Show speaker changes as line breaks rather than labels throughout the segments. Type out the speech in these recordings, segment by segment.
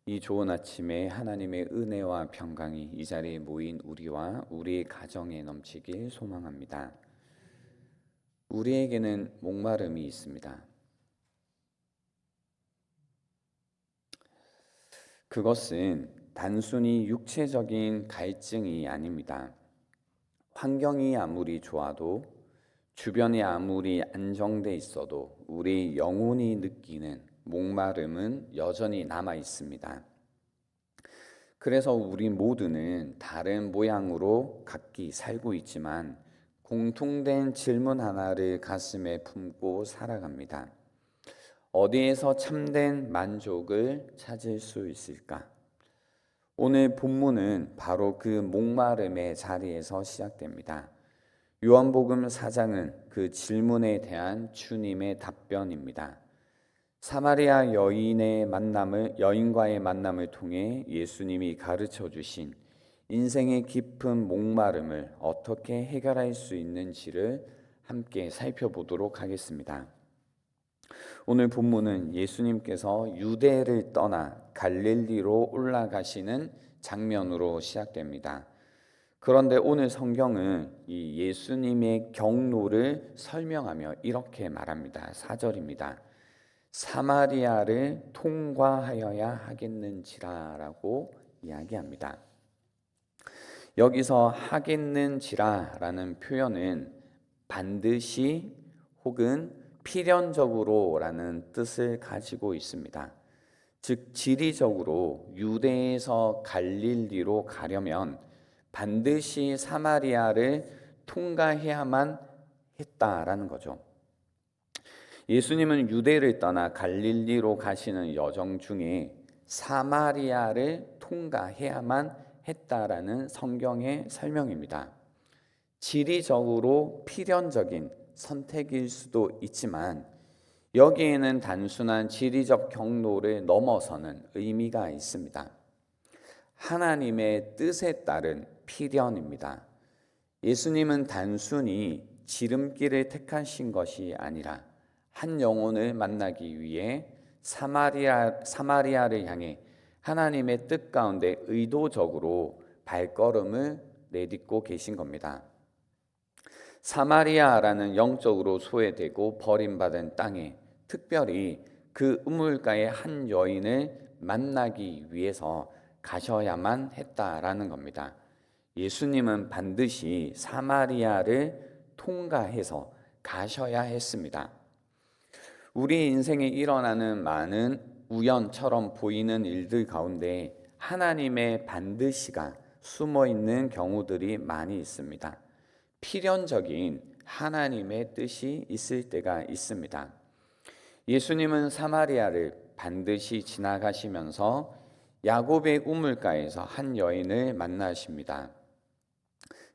이 좋은 아침에 하나님의 은혜와 평강이 이 자리에 모인 우리와 우리의 가정에 넘치길 소망합니다. 우리에게는 목마름이 있습니다. 그것은 단순히 육체적인 갈증이 아닙니다. 환경이 아무리 좋아도, 주변이 아무리 안정돼 있어도 우리 영혼이 느끼는 목마름은 여전히 남아 있습니다. 그래서 우리 모두는 다른 모양으로 각기 살고 있지만 공통된 질문 하나를 가슴에 품고 살아갑니다. 어디에서 참된 만족을 찾을 수 있을까? 오늘 본문은 바로 그 목마름의 자리에서 시작됩니다. 요한복음 4장은 그 질문에 대한 주님의 답변입니다. 사마리아 여인과의 만남을 통해 예수님이 가르쳐 주신 인생의 깊은 목마름을 어떻게 해결할 수 있는지를 함께 살펴보도록 하겠습니다. 오늘 본문은 예수님께서 유대를 떠나 갈릴리로 올라가시는 장면으로 시작됩니다. 그런데 오늘 성경은 이 예수님의 경로를 설명하며 이렇게 말합니다. 4절입니다. 사마리아를 통과하여야 하겠는지라라고 이야기합니다. 여기서 하겠는지라라는 표현은 반드시 혹은 필연적으로라는 뜻을 가지고 있습니다. 즉 지리적으로 유대에서 갈릴리로 가려면 반드시 사마리아를 통과해야만 했다라는 거죠. 예수님은 유대를 떠나 갈릴리로 가시는 여정 중에 사마리아를 통과해야만 했다라는 성경의 설명입니다. 지리적으로 필연적인 선택일 수도 있지만 여기에는 단순한 지리적 경로를 넘어서는 의미가 있습니다. 하나님의 뜻에 따른 필연입니다. 예수님은 단순히 지름길을 택하신 것이 아니라 한 영혼을 만나기 위해 사마리아를 향해 하나님의 뜻 가운데 의도적으로 발걸음을 내딛고 계신 겁니다. 사마리아라는 영적으로 소외되고 버림받은 땅에 특별히 그 우물가의 한 여인을 만나기 위해서 가셔야만 했다라는 겁니다. 예수님은 반드시 사마리아를 통과해서 가셔야 했습니다. 우리 인생에 일어나는 많은 우연처럼 보이는 일들 가운데 하나님의 반드시가 숨어 있는 경우들이 많이 있습니다. 필연적인 하나님의 뜻이 있을 때가 있습니다. 예수님은 사마리아를 반드시 지나가시면서 야곱의 우물가에서 한 여인을 만나십니다.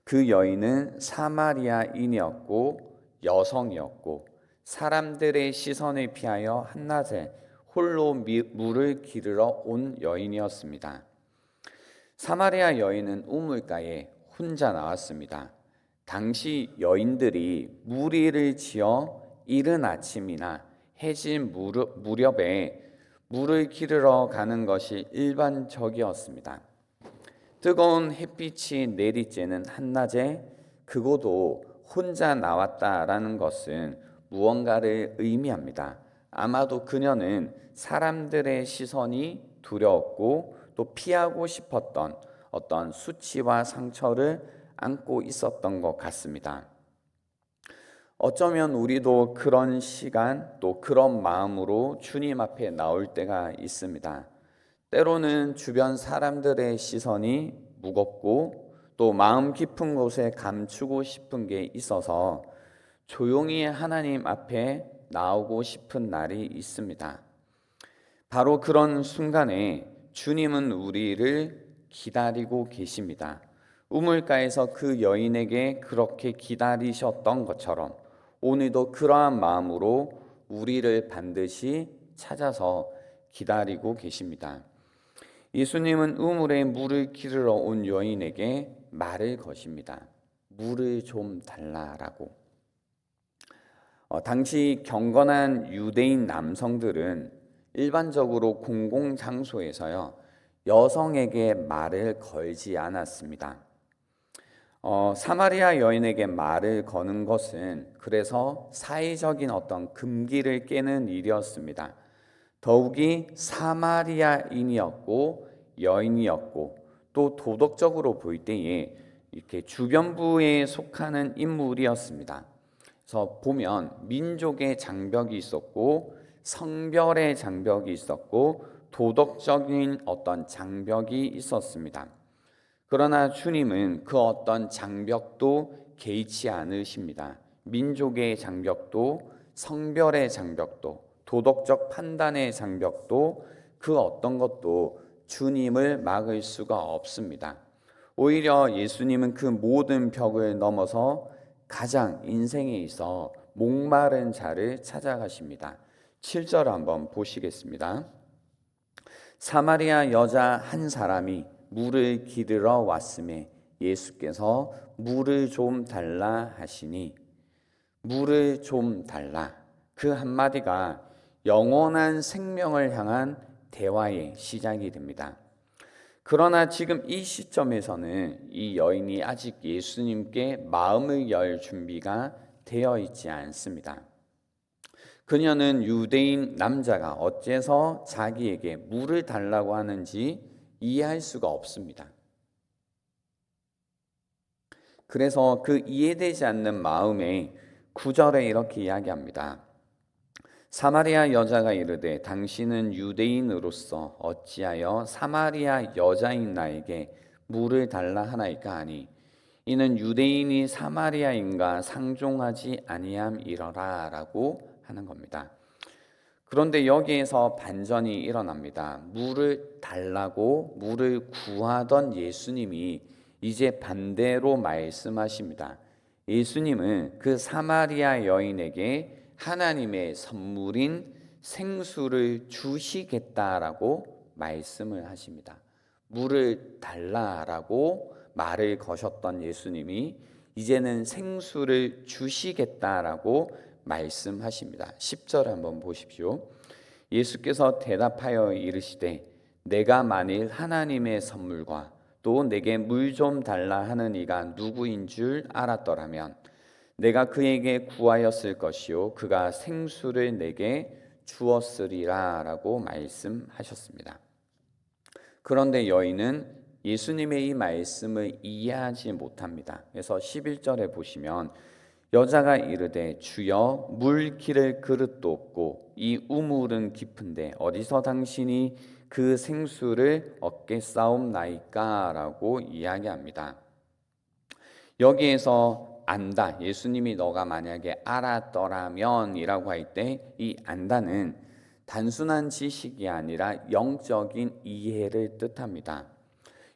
그 여인은 사마리아인이었고 여성이었고 사람들의 시선을 피하여 한낮에 홀로 물을 기르러 온 여인이었습니다. 사마리아 여인은 우물가에 혼자 나왔습니다. 당시 여인들이 무리를 지어 이른 아침이나 해질 무렵에 물을 기르러 가는 것이 일반적이었습니다. 뜨거운 햇빛이 내리쬐는 한낮에 그곳도 혼자 나왔다라는 것은 무언가를 의미합니다. 아마도 그녀는 사람들의 시선이 두려웠고 또 피하고 싶었던 어떤 수치와 상처를 안고 있었던 것 같습니다. 어쩌면 우리도 그런 시간 또 그런 마음으로 주님 앞에 나올 때가 있습니다. 때로는 주변 사람들의 시선이 무겁고 또 마음 깊은 곳에 감추고 싶은 게 있어서 조용히 하나님 앞에 나오고 싶은 날이 있습니다. 바로 그런 순간에 주님은 우리를 기다리고 계십니다. 우물가에서 그 여인에게 그렇게 기다리셨던 것처럼 오늘도 그러한 마음으로 우리를 반드시 찾아서 기다리고 계십니다. 예수님은 우물에 물을 기르러 온 여인에게 말을 거십니다. 물을 좀 달라라고. 당시 경건한 유대인 남성들은 일반적으로 공공장소에서요, 여성에게 말을 걸지 않았습니다. 사마리아 여인에게 말을 거는 것은 그래서 사회적인 어떤 금기를 깨는 일이었습니다. 더욱이 사마리아인이었고 여인이었고 또 도덕적으로 볼 때에 이렇게 주변부에 속하는 인물이었습니다. 그래서 보면 민족의 장벽이 있었고 성별의 장벽이 있었고 도덕적인 어떤 장벽이 있었습니다. 그러나 주님은 그 어떤 장벽도 개의치 않으십니다. 민족의 장벽도 성별의 장벽도 도덕적 판단의 장벽도 그 어떤 것도 주님을 막을 수가 없습니다. 오히려 예수님은 그 모든 벽을 넘어서 가장 인생에 있어 목마른 자를 찾아가십니다. 7절 한번 보시겠습니다. 사마리아 여자 한 사람이 물을 기르러 왔음에 예수께서 물을 좀 달라 하시니, 물을 좀 달라, 그 한마디가 영원한 생명을 향한 대화의 시작이 됩니다. 그러나 지금 이 시점에서는 이 여인이 아직 예수님께 마음을 열 준비가 되어 있지 않습니다. 그녀는 유대인 남자가 어째서 자기에게 물을 달라고 하는지 이해할 수가 없습니다. 그래서 그 이해되지 않는 마음에 9절에 이렇게 이야기합니다. 사마리아 여자가 이르되 당신은 유대인으로서 어찌하여 사마리아 여자인 나에게 물을 달라 하나이까 하니, 이는 유대인이 사마리아인과 상종하지 아니함이러라 라고 하는 겁니다. 그런데 여기에서 반전이 일어납니다. 물을 달라고 물을 구하던 예수님이 이제 반대로 말씀하십니다. 예수님은 그 사마리아 여인에게 하나님의 선물인 생수를 주시겠다라고 말씀을 하십니다. 물을 달라라고 말을 거셨던 예수님이 이제는 생수를 주시겠다라고 말씀하십니다. 10절 한번 보십시오. 예수께서 대답하여 이르시되 내가 만일 하나님의 선물과 또 내게 물 좀 달라 하는 이가 누구인 줄 알았더라면 내가 그에게 구하였을 것이요 그가 생수를 내게 주었으리라 라고 말씀하셨습니다. 그런데 여인은 예수님의 이 말씀을 이해하지 못합니다. 그래서 11절에 보시면 여자가 이르되 주여 물 기를 그릇도 없고 이 우물은 깊은데 어디서 당신이 그 생수를 얻겠사옵나이까 라고 이야기합니다. 여기에서 안다, 예수님이 너가 만약에 알았더라면 이라고 할 때 이 안다는 단순한 지식이 아니라 영적인 이해를 뜻합니다.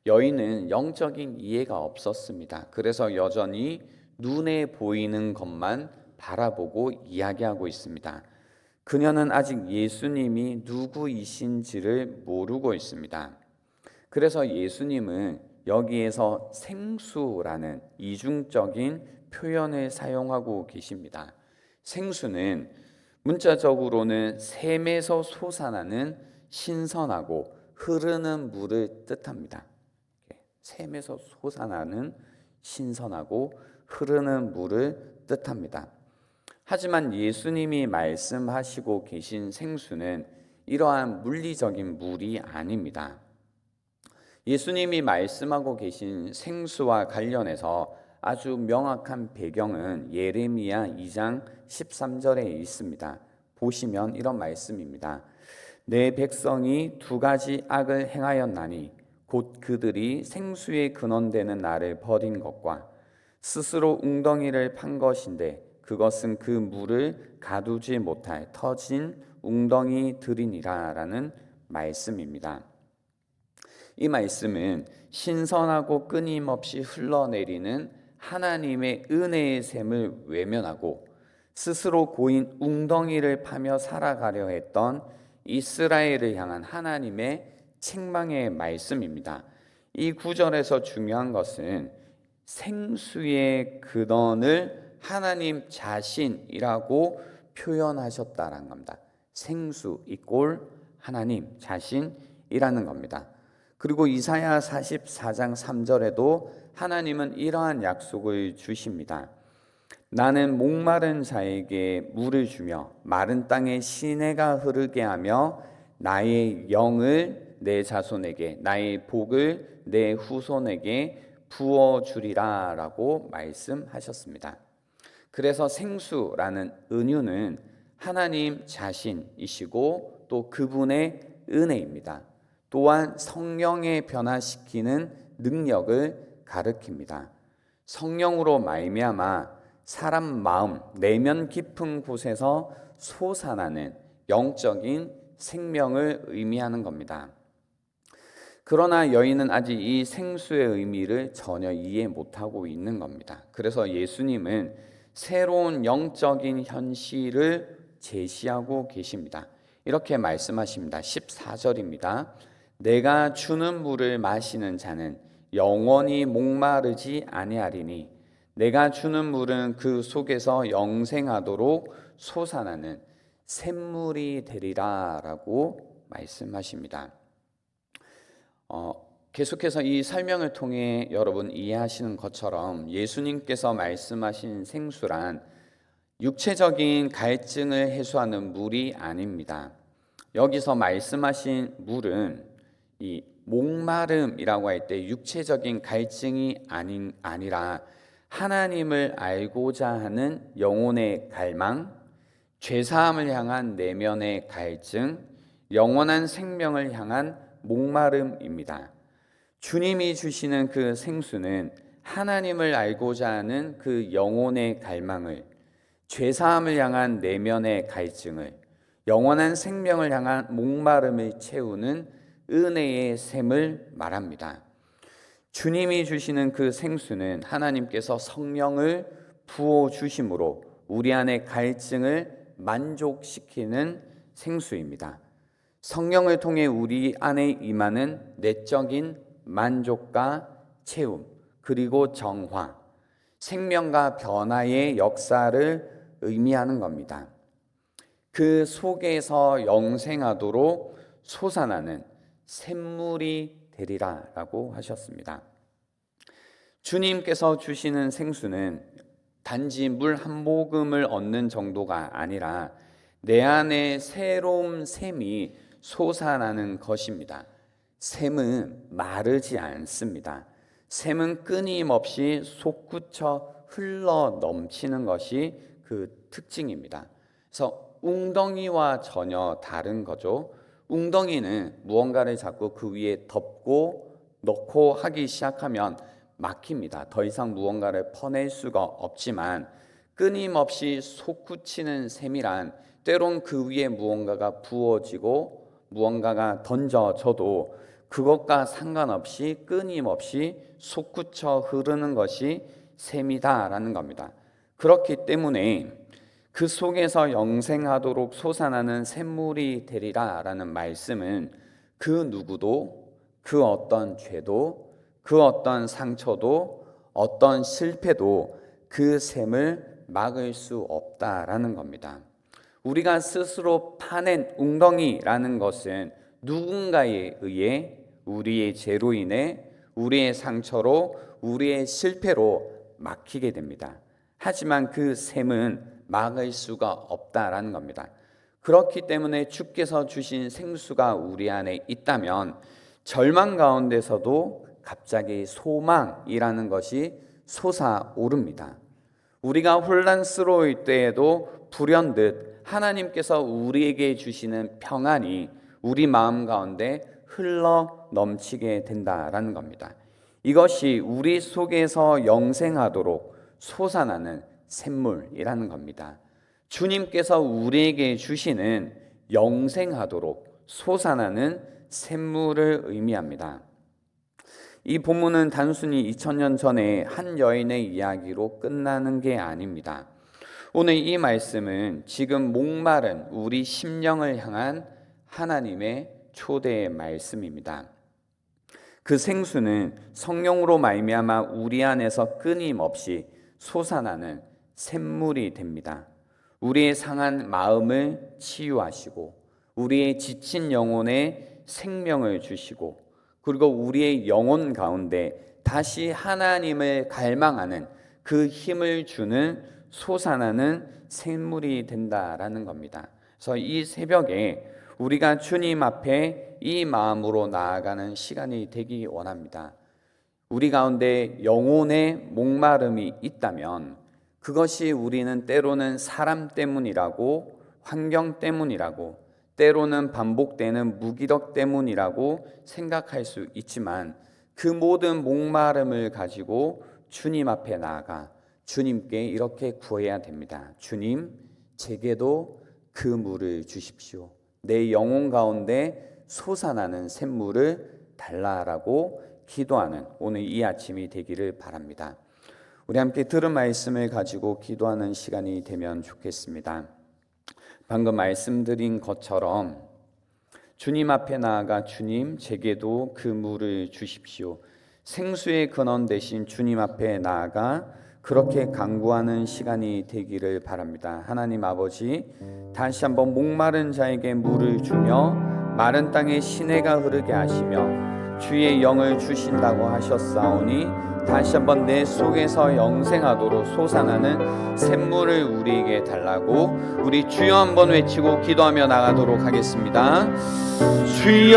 여인은 영적인 이해가 없었습니다. 그래서 여전히 눈에 보이는 것만 바라보고 이야기하고 있습니다. 그녀는 아직 예수님이 누구이신지를 모르고 있습니다. 그래서 예수님은 여기에서 생수라는 이중적인 표현을 사용하고 계십니다. 생수는 문자적으로는 샘에서 솟아나는 신선하고 흐르는 물을 뜻합니다. 샘에서 솟아나는 신선하고 흐르는 물을 뜻합니다. 하지만 예수님이 말씀하시고 계신 생수는 이러한 물리적인 물이 아닙니다. 예수님이 말씀하고 계신 생수와 관련해서 아주 명확한 배경은 예레미야 2장 13절에 있습니다. 보시면 이런 말씀입니다. 내 백성이 두 가지 악을 행하였나니 곧 그들이 생수의 근원되는 나를 버린 것과 스스로 웅덩이를 판 것인데 그것은 그 물을 가두지 못할 터진 웅덩이들이니라 라는 말씀입니다. 이 말씀은 신선하고 끊임없이 흘러내리는 하나님의 은혜의 샘을 외면하고 스스로 고인 웅덩이를 파며 살아가려 했던 이스라엘을 향한 하나님의 책망의 말씀입니다. 이 구절에서 중요한 것은 생수의 근원을 하나님 자신이라고 표현하셨다는 겁니다. 생수 이꼴 하나님 자신이라는 겁니다. 그리고 이사야 44장 3절에도 하나님은 이러한 약속을 주십니다. 나는 목마른 자에게 물을 주며 마른 땅에 시내가 흐르게 하며 나의 영을 내 자손에게 나의 복을 내 후손에게 부어주리라 라고 말씀하셨습니다. 그래서 생수라는 은유는 하나님 자신이시고 또 그분의 은혜입니다. 또한 성령에 변화시키는 능력을 가리킵니다. 성령으로 말미암아 사람 마음 내면 깊은 곳에서 솟아나는 영적인 생명을 의미하는 겁니다. 그러나 여인은 아직 이 생수의 의미를 전혀 이해 못하고 있는 겁니다. 그래서 예수님은 새로운 영적인 현실을 제시하고 계십니다. 이렇게 말씀하십니다. 14절입니다. 내가 주는 물을 마시는 자는 영원히 목마르지 아니하리니 내가 주는 물은 그 속에서 영생하도록 솟아나는 샘물이 되리라 라고 말씀하십니다. 계속해서 이 설명을 통해 여러분 이해하시는 것처럼 예수님께서 말씀하신 생수란 육체적인 갈증을 해소하는 물이 아닙니다. 여기서 말씀하신 물은 이 목마름이라고 할 때 육체적인 갈증이 아니라 하나님을 알고자 하는 영혼의 갈망, 죄사함을 향한 내면의 갈증, 영원한 생명을 향한 목마름입니다. 주님이 주시는 그 생수는 하나님을 알고자 하는 그 영혼의 갈망을, 죄사함을 향한 내면의 갈증을, 영원한 생명을 향한 목마름을 채우는 은혜의 샘을 말합니다. 주님이 주시는 그 생수는 하나님께서 성령을 부어 주심으로 우리 안의 갈증을 만족시키는 생수입니다. 성령을 통해 우리 안에 임하는 내적인 만족과 채움, 그리고 정화, 생명과 변화의 역사를 의미하는 겁니다. 그 속에서 영생하도록 솟아나는 샘물이 되리라 라고 하셨습니다. 주님께서 주시는 생수는 단지 물 한 모금을 얻는 정도가 아니라 내 안에 새로운 샘이 솟아나는 것입니다. 샘은 마르지 않습니다. 샘은 끊임없이 솟구쳐 흘러 넘치는 것이 그 특징입니다. 그래서 웅덩이와 전혀 다른 거죠. 웅덩이는 무언가를 자꾸 그 위에 덮고 넣고 하기 시작하면 막힙니다. 더 이상 무언가를 퍼낼 수가 없지만 끊임없이 솟구치는 샘이란 때론 그 위에 무언가가 부어지고 무언가가 던져져도 그것과 상관없이 끊임없이 솟구쳐 흐르는 것이 샘이다라는 겁니다. 그렇기 때문에 그 속에서 영생하도록 솟아나는 샘물이 되리라라는 말씀은 그 누구도 그 어떤 죄도 그 어떤 상처도 어떤 실패도 그 샘을 막을 수 없다라는 겁니다. 우리가 스스로 파낸 웅덩이라는 것은 누군가에 의해 우리의 죄로 인해 우리의 상처로 우리의 실패로 막히게 됩니다. 하지만 그 샘은 막을 수가 없다라는 겁니다. 그렇기 때문에 주께서 주신 생수가 우리 안에 있다면 절망 가운데서도 갑자기 소망이라는 것이 솟아오릅니다. 우리가 혼란스러울 때에도 불현듯 하나님께서 우리에게 주시는 평안이 우리 마음 가운데 흘러 넘치게 된다라는 겁니다. 이것이 우리 속에서 영생하도록 솟아나는 샘물이라는 겁니다. 주님께서 우리에게 주시는 영생하도록 솟아나는 샘물을 의미합니다. 이 본문은 단순히 2000년 전에 한 여인의 이야기로 끝나는 게 아닙니다. 오늘 이 말씀은 지금 목마른 우리 심령을 향한 하나님의 초대의 말씀입니다. 그 생수는 성령으로 말미암아 우리 안에서 끊임없이 솟아나는 샘물이 됩니다. 우리의 상한 마음을 치유하시고 우리의 지친 영혼에 생명을 주시고, 그리고 우리의 영혼 가운데 다시 하나님을 갈망하는 그 힘을 주는 솟아나는 샘물이 된다라는 겁니다. 그래서 이 새벽에 우리가 주님 앞에 이 마음으로 나아가는 시간이 되기 원합니다. 우리 가운데 영혼의 목마름이 있다면 그것이 우리는 때로는 사람 때문이라고, 환경 때문이라고, 때로는 반복되는 무기력 때문이라고 생각할 수 있지만, 그 모든 목마름을 가지고 주님 앞에 나아가 주님께 이렇게 구해야 됩니다. 주님, 제게도 그 물을 주십시오. 내 영혼 가운데 솟아나는 샘물을 달라라고 기도하는 오늘 이 아침이 되기를 바랍니다. 우리 함께 들은 말씀을 가지고 기도하는 시간이 되면 좋겠습니다. 방금 말씀드린 것처럼 주님 앞에 나아가 주님, 제게도 그 물을 주십시오. 생수의 근원 되신 주님 앞에 나아가 그렇게 간구하는 시간이 되기를 바랍니다. 하나님 아버지, 다시 한번 목마른 자에게 물을 주며 마른 땅에 시내가 흐르게 하시며 주의 영을 주신다고 하셨사오니 다시 한번 내 속에서 영생하도록 솟아나는 샘물을 우리에게 달라고 우리 주여 한번 외치고 기도하며 나가도록 하겠습니다. 주여!